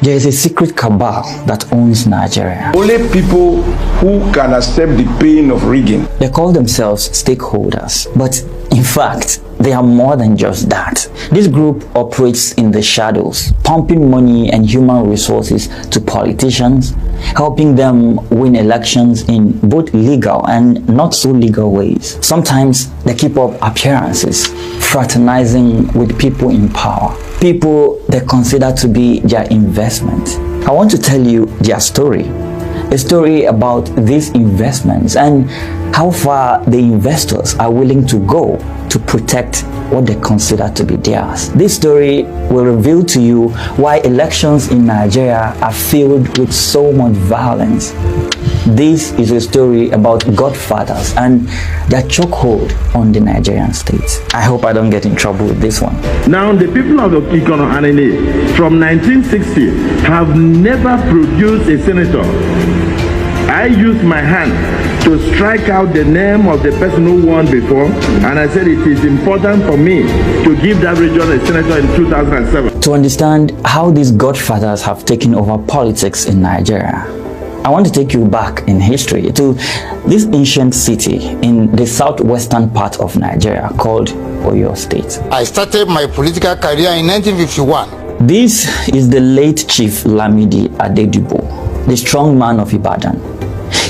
There is a secret cabal that owns Nigeria. Only people who can accept the pain of rigging. They call themselves stakeholders, but in fact, they are more than just that. This group operates in the shadows, pumping money and human resources to politicians, helping them win elections in both legal and not so legal ways. Sometimes they keep up appearances, fraternizing with people in power, people they consider to be their investment. I want to tell you their story, a story about these investments and how far the investors are willing to go to protect what they consider to be theirs. This story will reveal to you why elections in Nigeria are filled with so much violence. This is a story about godfathers and their chokehold on the Nigerian state. I hope I don't get in trouble with this one. Now, the people of Ikono Anene from 1960 have never produced a senator. I used my hand to strike out the name of the person who won before, and I said it is important for me to give that region a senator in 2007. To understand how these godfathers have taken over politics in Nigeria, I want to take you back in history to this ancient city in the southwestern part of Nigeria called Oyo State. I started my political career in 1951. This is the late Chief Lamidi Adedibo, the strong man of Ibadan.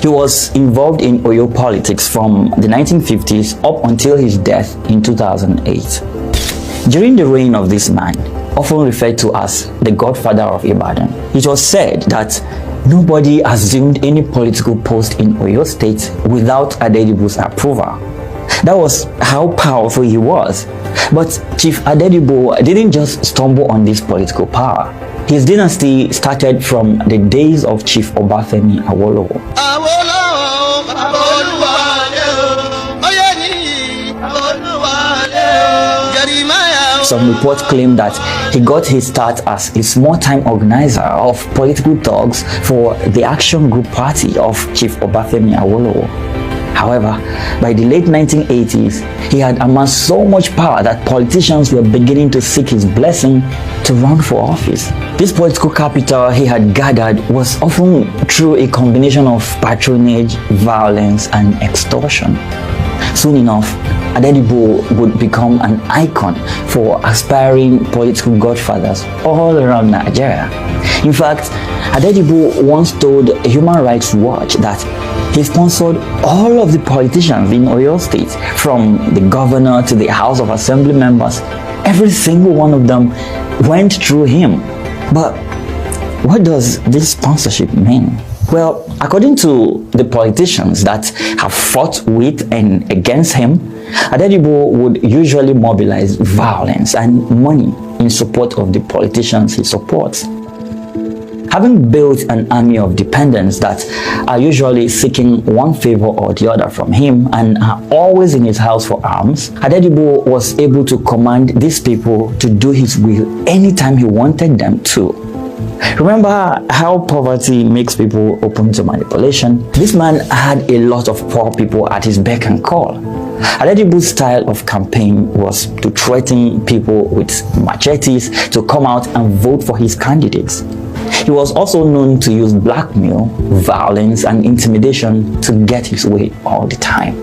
He was involved in Oyo politics from the 1950s up until his death in 2008. During the reign of this man, often referred to as the godfather of Ibadan, it was said that nobody assumed any political post in Oyo State without Adedibo's approval. That was how powerful he was. But Chief Adedibo didn't just stumble on this political power. His dynasty started from the days of Chief Obafemi Awolowo. Some reports claim that he got his start as a small-time organizer of political thugs for the Action Group Party of Chief Obafemi Awolowo. However, by the late 1980s, he had amassed so much power that politicians were beginning to seek his blessing to run for office. This political capital he had gathered was often through a combination of patronage, violence, and extortion. Soon enough, Adedibo would become an icon for aspiring political godfathers all around Nigeria. In fact, Adedibo once told Human Rights Watch that he sponsored all of the politicians in Oyo State, from the governor to the House of Assembly members. Every single one of them went through him. But what does this sponsorship mean? Well, according to the politicians that have fought with and against him, Adedibo would usually mobilize violence and money in support of the politicians he supports. Having built an army of dependents that are usually seeking one favor or the other from him and are always in his house for arms, Adedibo was able to command these people to do his will anytime he wanted them to. Remember how poverty makes people open to manipulation? This man had a lot of poor people at his beck and call. Adedibo's style of campaign was to threaten people with machetes to come out and vote for his candidates. He was also known to use blackmail, violence, and intimidation to get his way all the time.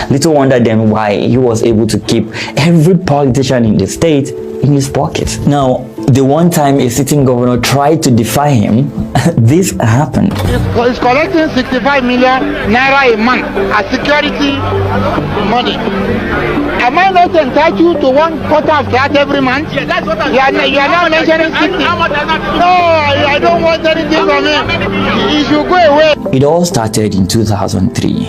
Little wonder then why he was able to keep every politician in the state in his pocket. Now, the one time a sitting governor tried to defy him, this happened. He's collecting 65 million naira a month as security money. Am I not entitled to 1/4 of that every month? Yeah, that's what you are not mentioning 60. No, I don't want anything from him. He should go away. It all started in 2003.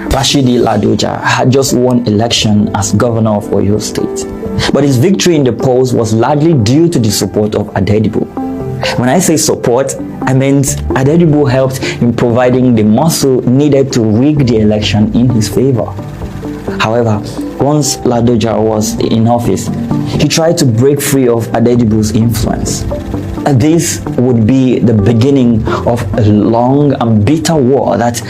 Rashidi Ladoja had just won election as governor of Oyo State. But his victory in the polls was largely due to the support of Adedibo. When I say support, I meant Adedibo helped in providing the muscle needed to rig the election in his favor. However, once Ladoja was in office, he tried to break free of Adedibo's influence. This would be the beginning of a long and bitter war that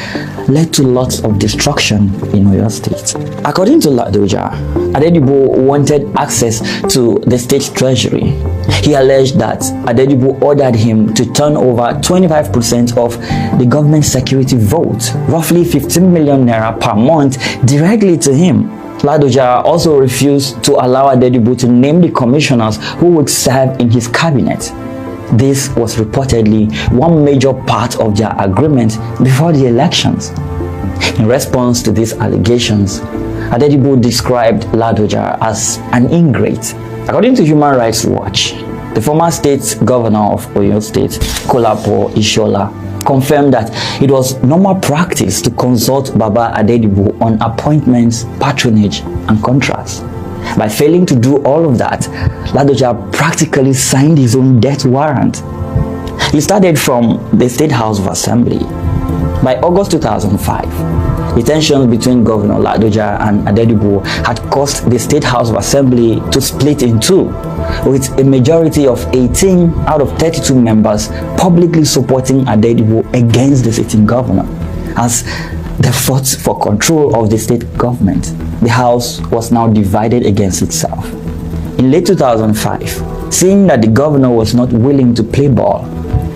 led to lots of destruction in Oyo State. According to Ladoja, Adedibo wanted access to the state treasury. He alleged that Adedibo ordered him to turn over 25% of the government security vote, roughly 15 million naira per month, directly to him. Ladoja also refused to allow Adedibo to name the commissioners who would serve in his cabinet. This was reportedly one major part of their agreement before the elections. In response to these allegations, Adedibo described Ladoja as an ingrate. According to Human Rights Watch, the former state governor of Oyo State, Kolapo Ishola, confirmed that it was normal practice to consult Baba Adedibo on appointments, patronage, and contracts. By failing to do all of that, Ladoja practically signed his own death warrant. He started from the State House of Assembly. By August 2005, the tensions between Governor Ladoja and Adedibo had caused the State House of Assembly to split in two, with a majority of 18 out of 32 members publicly supporting Adedibo against the sitting governor. As they fought for control of the state government, the House was now divided against itself. In late 2005, seeing that the governor was not willing to play ball,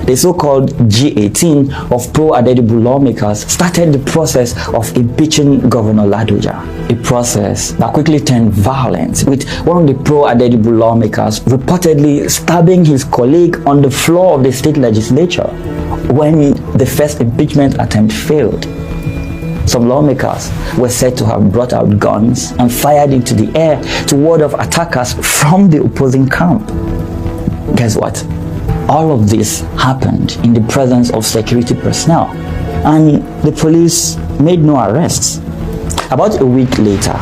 the so-called G18 of pro-Adedibo lawmakers started the process of impeaching Governor Ladoja, a process that quickly turned violent, with one of the pro-Adedibo lawmakers reportedly stabbing his colleague on the floor of the state legislature when the first impeachment attempt failed. Some lawmakers were said to have brought out guns and fired into the air to ward off attackers from the opposing camp. Guess what? All of this happened in the presence of security personnel, and the police made no arrests. About a week later,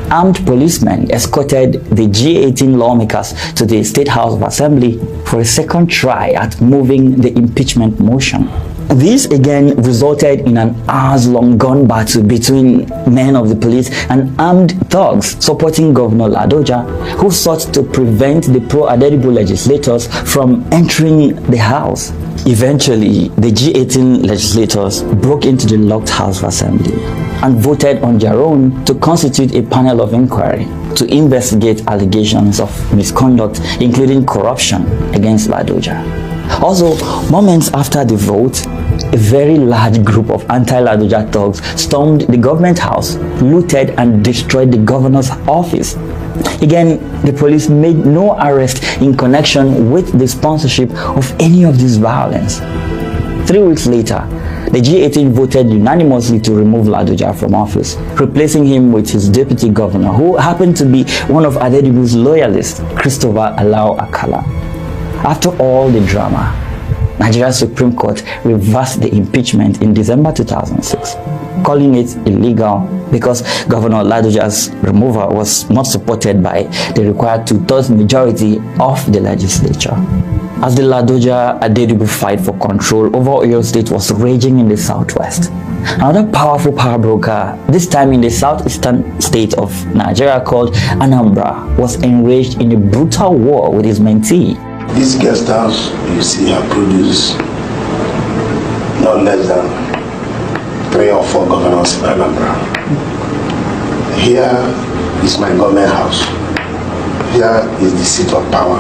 armed policemen escorted the G18 lawmakers to the State House of Assembly for a second try at moving the impeachment motion. This again resulted in an hours-long gun battle between men of the police and armed thugs supporting Governor Ladoja, who sought to prevent the pro-Adedibo legislators from entering the house. Eventually, the G18 legislators broke into the locked House of Assembly and voted on their own to constitute a panel of inquiry to investigate allegations of misconduct, including corruption, against Ladoja. Also, moments after the vote, a very large group of anti-Ladoja thugs stormed the government house, looted and destroyed the governor's office. Again, the police made no arrest in connection with the sponsorship of any of this violence. 3 weeks later, the G18 voted unanimously to remove Ladoja from office, replacing him with his deputy governor, who happened to be one of Adedibo's loyalists, Christopher Alao Akala. After all the drama, Nigeria's Supreme Court reversed the impeachment in December 2006, calling it illegal because Governor Ladoja's removal was not supported by the required 2/3 majority of the legislature. As the Ladoja-Adedibo fight for control over Oyo State was raging in the southwest, another powerful power broker, this time in the southeastern state of Nigeria called Anambra, was enraged in a brutal war with his mentee. This guest house, you see, have produced not less than 3 or 4 governors in Anambra. Here is my government house. Here is the seat of power,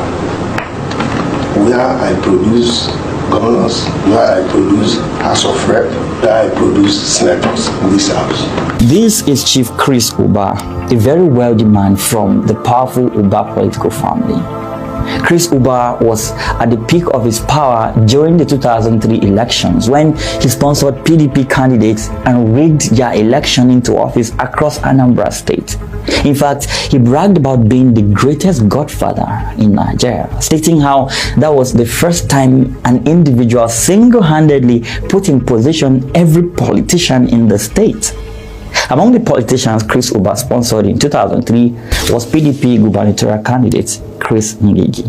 where I produce governors, where I produce House of Rep, where I produce senators in this house. This is Chief Chris Uba, a very wealthy man from the powerful Uba political family. Chris Uba was at the peak of his power during the 2003 elections, when he sponsored PDP candidates and rigged their election into office across Anambra State. In fact, he bragged about being the greatest godfather in Nigeria, stating how that was the first time an individual single-handedly put in position every politician in the state. Among the politicians Chris Uba sponsored in 2003 was PDP gubernatorial candidate Chris Ngigi.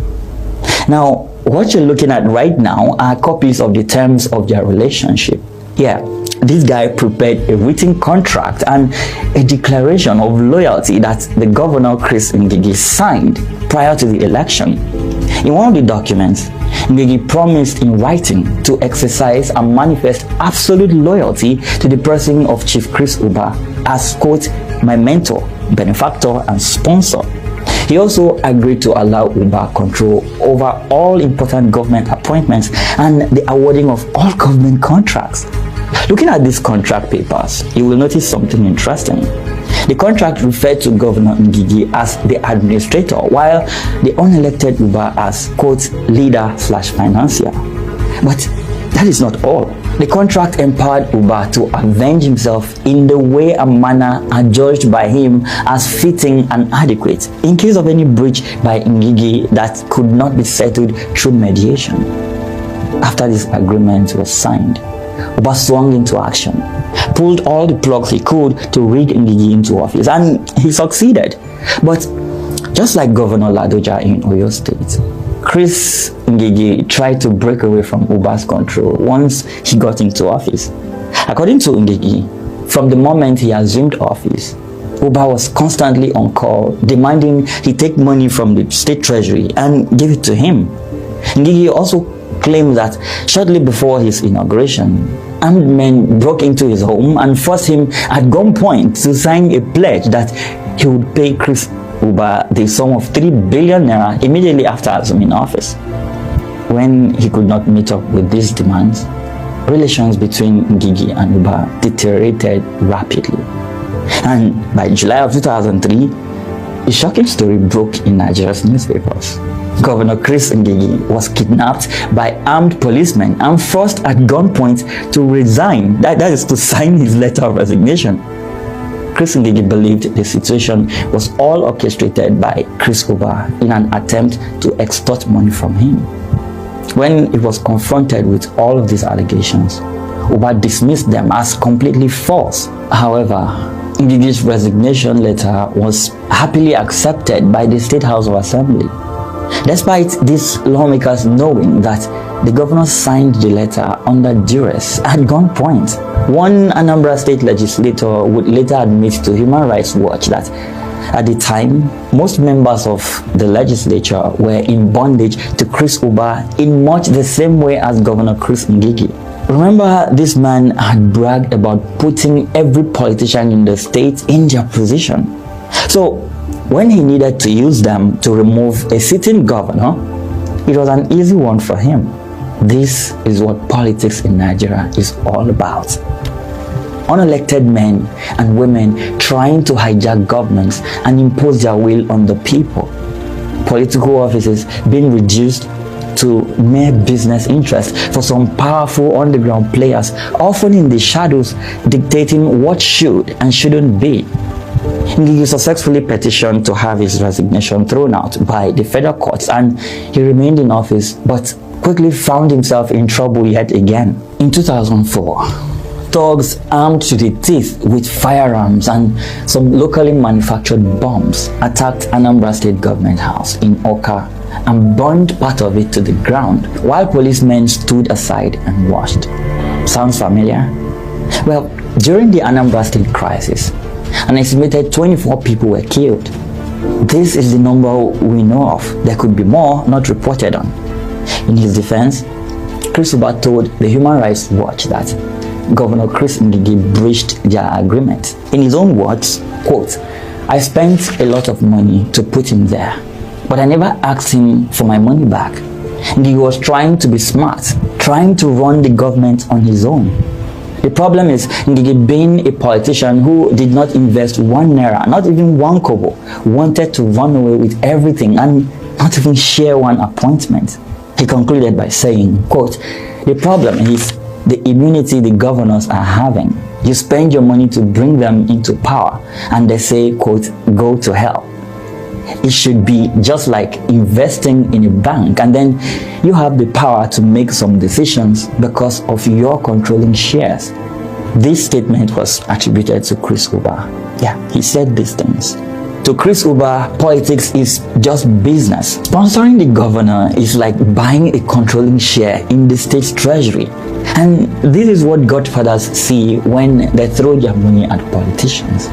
Now, what you're looking at right now are copies of the terms of their relationship. Yeah, this guy prepared a written contract and a declaration of loyalty that the governor Chris Ngigi signed prior to the election. In one of the documents, Ngigi promised in writing to exercise and manifest absolute loyalty to the person of Chief Chris Ubah as, quote, my mentor, benefactor, and sponsor. He also agreed to allow Ubah control over all important government appointments and the awarding of all government contracts. Looking at these contract papers, you will notice something interesting. The contract referred to Governor Ngigi as the administrator, while the unelected Ubah as, quote, leader/financier. But that is not all. The contract empowered Ubah to avenge himself in the way and manner adjudged by him as fitting and adequate in case of any breach by Ngigi that could not be settled through mediation. After this agreement was signed, Ubah swung into action, pulled all the plugs he could to rig Ngigi into office, and he succeeded. But just like Governor Ladoja in Oyo State, Chris Ngigi tried to break away from Ubah's control once he got into office. According to Ngigi, from the moment he assumed office, Ubah was constantly on call, demanding he take money from the state treasury and give it to him. Ngigi also claimed that shortly before his inauguration, armed men broke into his home and forced him at gunpoint to sign a pledge that he would pay Chris Ubah the sum of 3 billion naira immediately after assuming office. When he could not meet up with these demands, relations between Ngigi and Ubah deteriorated rapidly. And by July of 2003, a shocking story broke in Nigeria's newspapers. Governor Chris Ngigi was kidnapped by armed policemen and forced at gunpoint to resign, that is to sign his letter of resignation. Chris Ngigi believed the situation was all orchestrated by Chris Ubah in an attempt to extort money from him. When he was confronted with all of these allegations, Ubah dismissed them as completely false. However, Ngigi's resignation letter was happily accepted by the State House of Assembly. Despite these lawmakers knowing that the governor signed the letter under duress at gunpoint, one Anambra State legislator would later admit to Human Rights Watch that at the time, most members of the legislature were in bondage to Chris Ubah in much the same way as Governor Chris Ngigi. Remember, this man had bragged about putting every politician in the state in their position. So, when he needed to use them to remove a sitting governor, it was an easy one for him. This is what politics in Nigeria is all about. Unelected men and women trying to hijack governments and impose their will on the people. Political offices being reduced to mere business interests for some powerful underground players, often in the shadows, dictating what should and shouldn't be. Ngigi successfully petitioned to have his resignation thrown out by the federal courts, and he remained in office but quickly found himself in trouble yet again. In 2004, thugs armed to the teeth with firearms and some locally manufactured bombs attacked Anambra State Government House in Oka and burned part of it to the ground while policemen stood aside and watched. Sounds familiar? Well, during the Anambra State crisis, an estimated 24 people were killed. This is the number we know of. There could be more not reported on. In his defense, Chris Ubah told the Human Rights Watch that Governor Chris Ngigi breached their agreement. In his own words, quote, I spent a lot of money to put him there, but I never asked him for my money back. Ngigi was trying to be smart, trying to run the government on his own. The problem is Ngigi, being a politician who did not invest 1 naira, not even 1 kobo, wanted to run away with everything and not even share one appointment. He concluded by saying, quote, the problem is the immunity the governors are having. You spend your money to bring them into power and they say, quote, go to hell. It should be just like investing in a bank, and then you have the power to make some decisions because of your controlling shares. This statement was attributed to Chris Ubah. Yeah, he said these things. To Chris Ubah, politics is just business. Sponsoring the governor is like buying a controlling share in the state's treasury. And this is what godfathers see when they throw their money at politicians.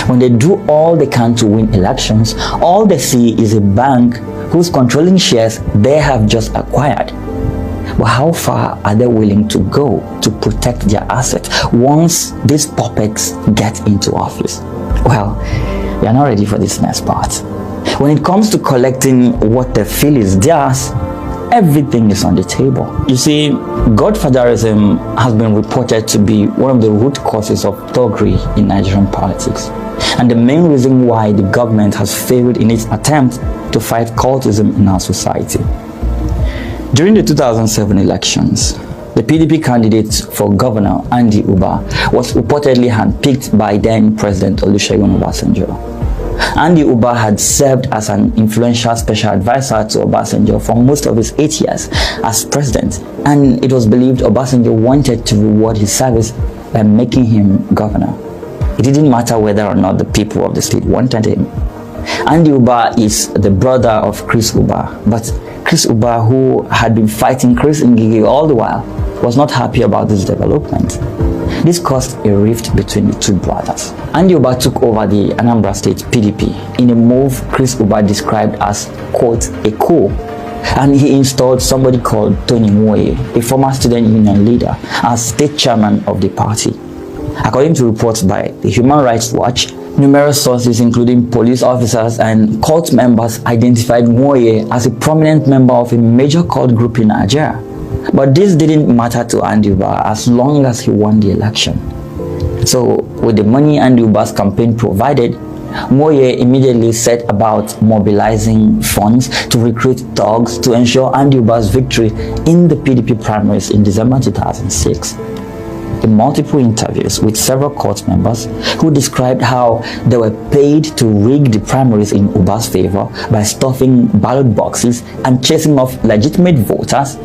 When they do all they can to win elections, all they see is a bank whose controlling shares they have just acquired. But how far are they willing to go to protect their assets once these puppets get into office? Well, we are not ready for this next part. When it comes to collecting what they feel is theirs, everything is on the table. You see, godfatherism has been reported to be one of the root causes of thuggery in Nigerian politics, and the main reason why the government has failed in its attempt to fight cultism in our society. During the 2007 elections, the PDP candidate for governor, Andy Uba, was reportedly handpicked by then President Olusegun Obasanjo. Andy Uba had served as an influential special advisor to Obasanjo for most of his 8 years as president, and it was believed Obasanjo wanted to reward his service by making him governor. It didn't matter whether or not the people of the state wanted him. Andy Uba is the brother of Chris Uba, but Chris Uba, who had been fighting Chris Ngige all the while, was not happy about this development. This caused a rift between the two brothers. Andy Uba took over the Anambra State PDP in a move Chris Uba described as, quote, a coup, and he installed somebody called Tony Moye, a former student union leader, as state chairman of the party. According to reports by the Human Rights Watch, numerous sources, including police officers and cult members, identified Moye as a prominent member of a major cult group in Nigeria. But this didn't matter to Andy Uba as long as he won the election. So, with the money Andy Uba's campaign provided, Moye immediately set about mobilizing funds to recruit thugs to ensure Andy Uba's victory in the PDP primaries in December 2006. In multiple interviews with several court members who described how they were paid to rig the primaries in Uba's favor by stuffing ballot boxes and chasing off legitimate voters,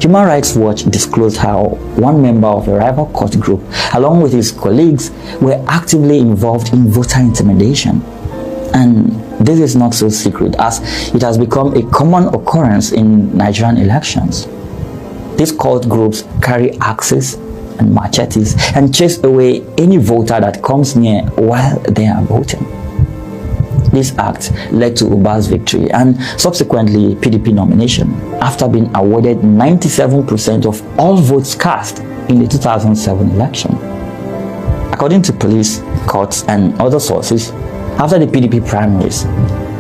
Human Rights Watch disclosed how one member of a rival court group, along with his colleagues, were actively involved in voter intimidation. And this is not so secret, as it has become a common occurrence in Nigerian elections. These cult groups carry axes and machetes and chase away any voter that comes near while they are voting. This act led to Uba's victory and subsequently PDP nomination after being awarded 97% of all votes cast in the 2007 election. According to police, courts and other sources, after the PDP primaries,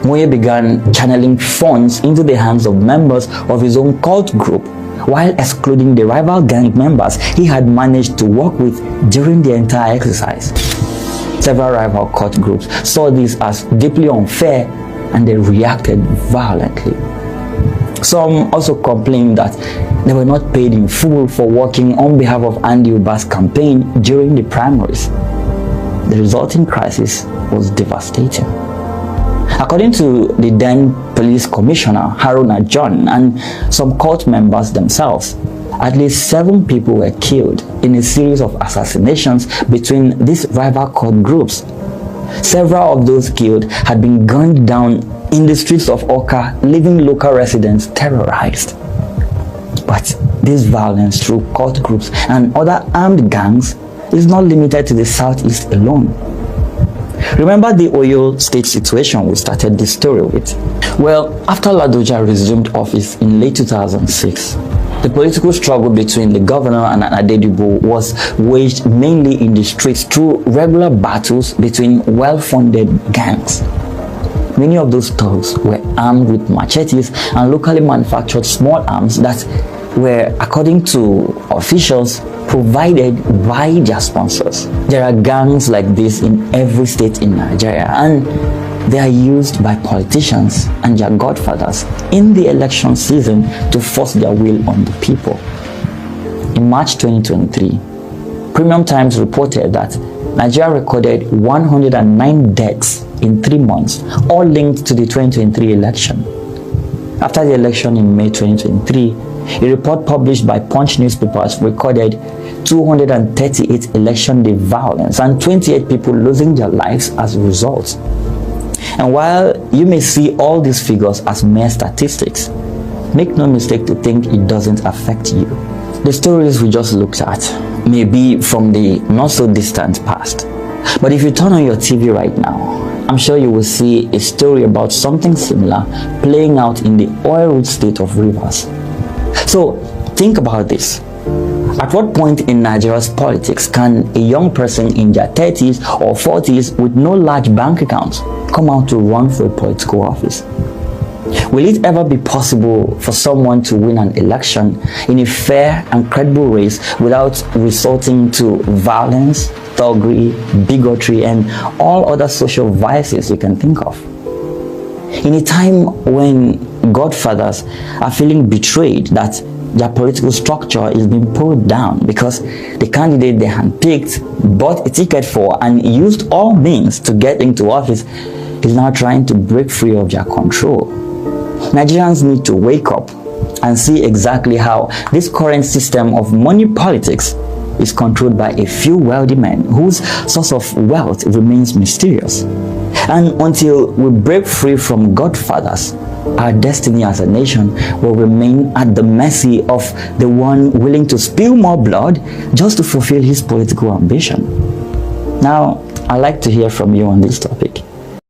Moye began channeling funds into the hands of members of his own cult group while excluding the rival gang members he had managed to work with during the entire exercise. Several rival cult groups saw this as deeply unfair and they reacted violently. Some also complained that they were not paid in full for working on behalf of Andy Uba's campaign during the primaries. The resulting crisis was devastating. According to the then police commissioner, Haruna John, and some cult members themselves, at least 7 people were killed in a series of assassinations between these rival cult groups. Several of those killed had been gunned down in the streets of Awka, leaving local residents terrorized. But this violence through cult groups and other armed gangs is not limited to the southeast alone. Remember the Oyo State situation we started this story with? Well, after Ladoja resumed office in late 2006, the political struggle between the governor and Adedibo was waged mainly in the streets through regular battles between well-funded gangs. Many of those thugs were armed with machetes and locally manufactured small arms that were, according to officials, provided by their sponsors. There are gangs like this in every state in Nigeria, and they are used by politicians and their godfathers in the election season to force their will on the people. In March 2023, Premium Times reported that Nigeria recorded 109 deaths in 3 months, all linked to the 2023 election. After the election in May 2023, a report published by Punch newspapers recorded 238 election day violence and 28 people losing their lives as a result. And while you may see all these figures as mere statistics, make no mistake to think it doesn't affect you. The stories we just looked at may be from the not so distant past, but if you turn on your TV right now I'm sure you will see a story about something similar playing out in the oil-rich state of Rivers. So think about this. At what point in Nigeria's politics can a young person in their 30s or 40s with no large bank accounts come out to run for a political office? Will it ever be possible for someone to win an election in a fair and credible race without resorting to violence, thuggery, bigotry, and all other social vices you can think of? In a time when godfathers are feeling betrayed that their political structure is being pulled down because the candidate they handpicked, bought a ticket for, and used all means to get into office is now trying to break free of their control. Nigerians need to wake up and see exactly how this current system of money politics is controlled by a few wealthy men whose source of wealth remains mysterious. And until we break free from godfathers, our destiny as a nation will remain at the mercy of the one willing to spill more blood just to fulfill his political ambition. Now, I'd like to hear from you on this topic.